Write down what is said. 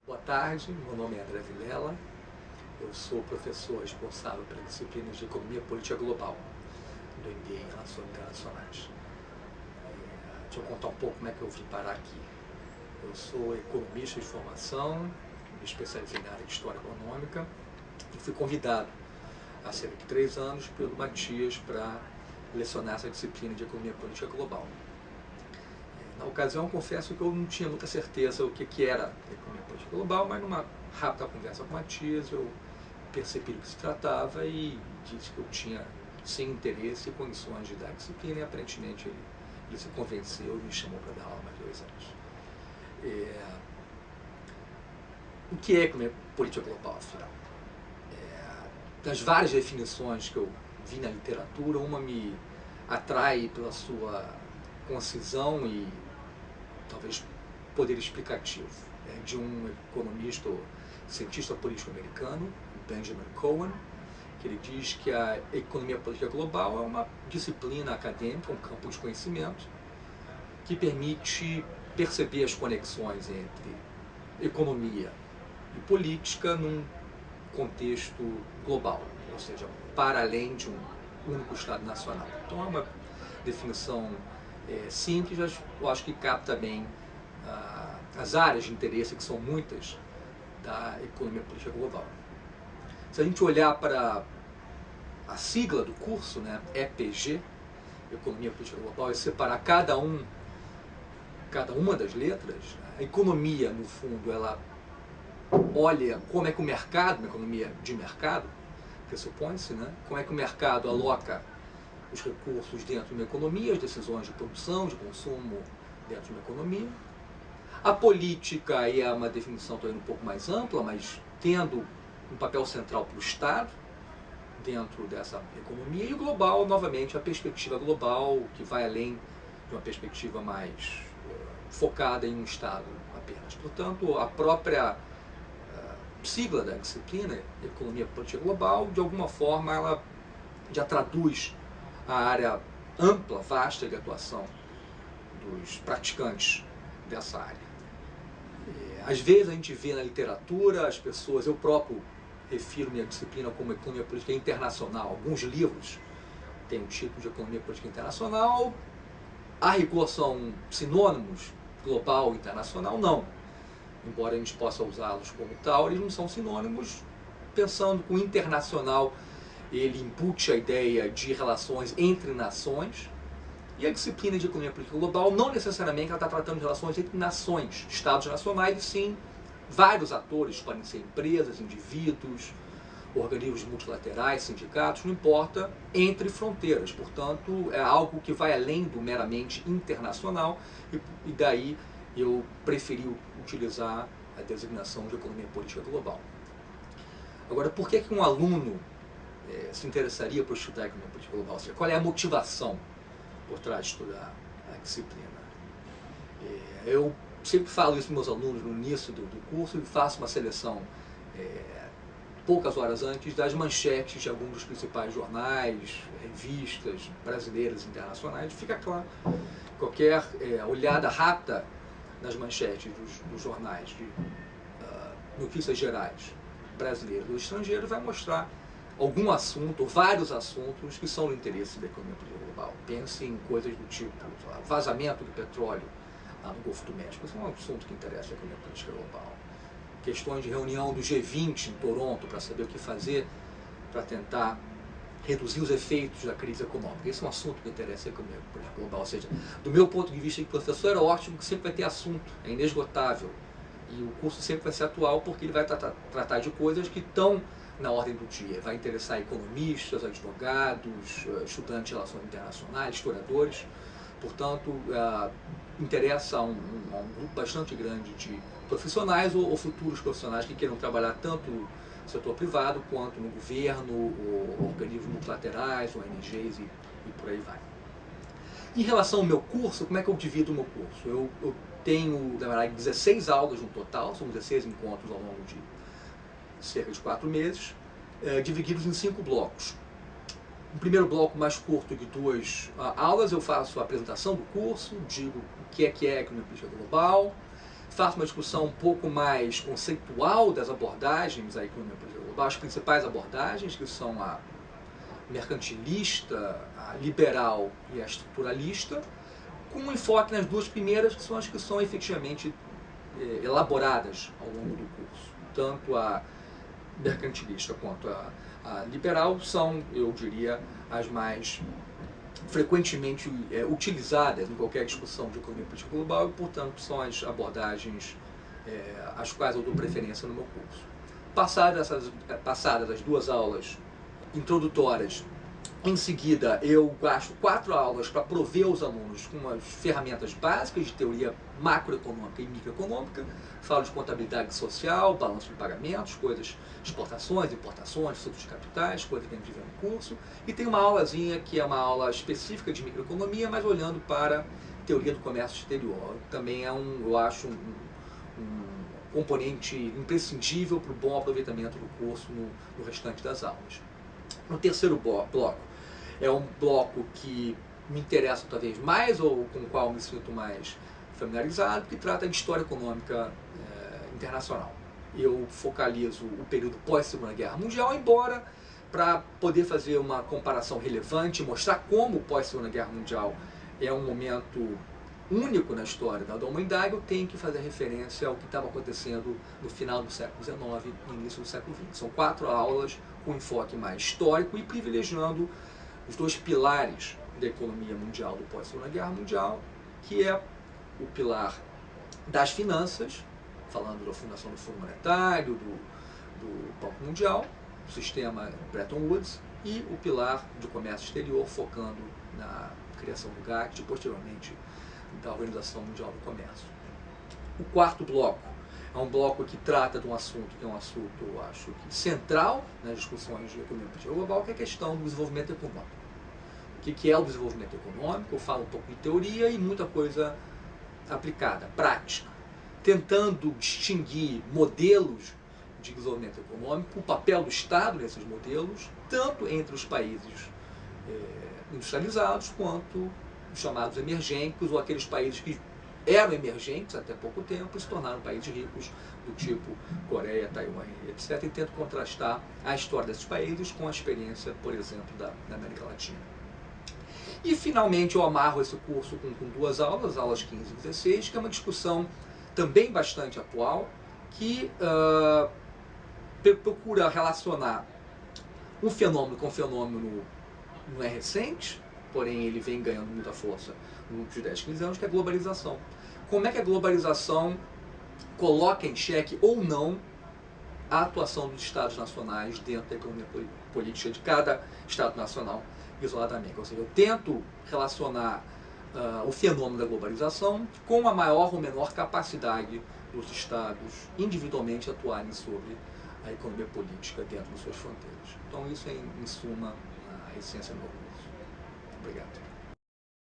Boa tarde, meu nome é André Vilela, eu sou professor responsável pelas disciplinas de Economia Política Global do MBA em Relações Internacionais. Deixa eu contar um pouco como é que eu vim parar aqui. Eu sou economista de formação, me especializei na área de História Econômica e fui convidado há cerca de 3 anos pelo Matias para lecionar essa disciplina de Economia Política Global. Na ocasião, confesso que eu não tinha muita certeza o que era a economia política global, mas numa rápida conversa com o Matias, eu percebi do que se tratava e disse que eu tinha, sem interesse e condições de dar a disciplina, e aparentemente ele se convenceu e me chamou para dar aula mais 2 anos. O que é economia política global, afinal? Das várias definições que eu vi na literatura, uma me atrai pela sua concisão e talvez poder explicativo. É de um economista, cientista político americano, Benjamin Cohen, que ele diz que a economia política global é uma disciplina acadêmica, um campo de conhecimento, que permite perceber as conexões entre economia e política num contexto global, ou seja, para além de um único Estado nacional. Então é uma definição simples, mas eu acho que capta bem as áreas de interesse, que são muitas, da economia política global. Se a gente olhar para a sigla do curso, né, EPG, Economia Política Global, e separar cada uma das letras, a economia, no fundo, ela olha como é que o mercado, uma economia de mercado, pressupõe-se, né, como é que o mercado aloca os recursos dentro de uma economia, as decisões de produção, de consumo dentro de uma economia. A política é uma definição também um pouco mais ampla, mas tendo um papel central para o Estado dentro dessa economia. E o global, novamente, a perspectiva global, que vai além de uma perspectiva mais focada em um Estado apenas. Portanto, a própria sigla da disciplina, Economia Política Global, de alguma forma ela já traduz a área ampla, vasta de atuação dos praticantes dessa área. Às vezes a gente vê na literatura as pessoas, eu próprio refiro minha disciplina como Economia Política Internacional. Alguns livros têm o título de Economia Política Internacional. A rigor são sinônimos, global e internacional? Não. Embora a gente possa usá-los como tal, eles não são sinônimos. Pensando que o internacional ele impute a ideia de relações entre nações, e a disciplina de economia política global não necessariamente ela está tratando de relações entre nações, estados nacionais, e sim vários atores, podem ser empresas, indivíduos, organismos multilaterais, sindicatos, não importa, entre fronteiras. Portanto, é algo que vai além do meramente internacional, e daí eu preferi utilizar a designação de economia política global. Agora, por que um aluno se interessaria por estudar a economia política global? Ou seja, qual é a motivação por trás de estudar a disciplina? Eu sempre falo isso para meus alunos no início do curso e faço uma seleção poucas horas antes das manchetes de alguns dos principais jornais, revistas brasileiras e internacionais. Fica claro, qualquer olhada rápida nas manchetes dos jornais de notícias gerais brasileiras ou estrangeiras vai mostrar algum assunto, ou vários assuntos que são do interesse da economia política global. Pense em coisas do tipo vazamento do petróleo lá no Golfo do México. Isso é um assunto que interessa a economia política global. Questões de reunião do G20 em Toronto para saber o que fazer para tentar reduzir os efeitos da crise econômica. Esse é um assunto que interessa a economia política global. Ou seja, do meu ponto de vista de professor, é ótimo que sempre vai ter assunto, é inesgotável. E o curso sempre vai ser atual porque ele vai tratar de coisas que estão na ordem do dia. Vai interessar economistas, advogados, estudantes de relações internacionais, historiadores. Portanto, interessa a um grupo bastante grande de profissionais ou futuros profissionais que queiram trabalhar tanto no setor privado quanto no governo, ou organismos multilaterais, ONGs e por aí vai. Em relação ao meu curso, como é que eu divido o meu curso? Eu tenho, na verdade, 16 aulas no total, são 16 encontros ao longo de cerca de 4 meses, divididos em 5 blocos. No primeiro bloco mais curto de 2 aulas, eu faço a apresentação do curso, digo o que é economia política global, faço uma discussão um pouco mais conceitual das abordagens à economia política global, as principais abordagens, que são a mercantilista, a liberal e a estruturalista, com um enfoque nas duas primeiras, que são as que são efetivamente elaboradas ao longo do curso. Tanto a mercantilista quanto a liberal são, eu diria, as mais frequentemente utilizadas em qualquer discussão de economia política global e, portanto, são as abordagens às quais eu dou preferência no meu curso. Passadas as duas aulas introdutórias, em seguida eu gasto 4 aulas para prover os alunos com as ferramentas básicas de teoria macroeconômica e microeconômica. Falo de contabilidade social, balanço de pagamentos, coisas, exportações, importações, fluxos de capitais, coisas que a gente vê no curso. E tem uma aulazinha que é uma aula específica de microeconomia, mas olhando para teoria do comércio exterior. Também é eu acho, um componente imprescindível para o bom aproveitamento do curso no restante das aulas. No terceiro bloco, é um bloco que me interessa talvez mais, ou com o qual me sinto mais familiarizado, que trata de história econômica internacional. Eu focalizo o período pós-Segunda Guerra Mundial, embora, para poder fazer uma comparação relevante, mostrar como o pós-Segunda Guerra Mundial é um momento único na história da humanidade, eu tenho que fazer referência ao que estava acontecendo no final do século XIX e início do século XX. São 4 aulas com enfoque mais histórico e privilegiando os 2 pilares da economia mundial do pós-Segunda Guerra Mundial, que é o pilar das finanças, falando da fundação do Fundo Monetário, do Banco Mundial, do sistema Bretton Woods, e o pilar do comércio exterior, focando na criação do GATT e, posteriormente, da Organização Mundial do Comércio. O quarto bloco é um bloco que trata de um assunto que é um assunto, eu acho, central nas discussões de economia política global, que é a questão do desenvolvimento econômico. O que é o desenvolvimento econômico? Eu falo um pouco de teoria e muita coisa aplicada, prática, tentando distinguir modelos de desenvolvimento econômico, o papel do Estado nesses modelos, tanto entre os países industrializados quanto os chamados emergentes, ou aqueles países que eram emergentes até pouco tempo e se tornaram países ricos, do tipo Coreia, Taiwan, etc. E tento contrastar a história desses países com a experiência, por exemplo, da América Latina. E, finalmente, eu amarro esse curso com 2 aulas, aulas 15 e 16, que é uma discussão também bastante atual, que procura relacionar um fenômeno com um fenômeno não é recente, porém ele vem ganhando muita força nos últimos 10, 15 anos, que é a globalização. Como é que a globalização coloca em xeque ou não a atuação dos Estados nacionais dentro da economia política de cada Estado nacional isoladamente. Ou seja, eu tento relacionar o fenômeno da globalização com a maior ou menor capacidade dos Estados individualmente atuarem sobre a economia política dentro de suas fronteiras. Então isso é, em suma, a essência do meu curso. Obrigado.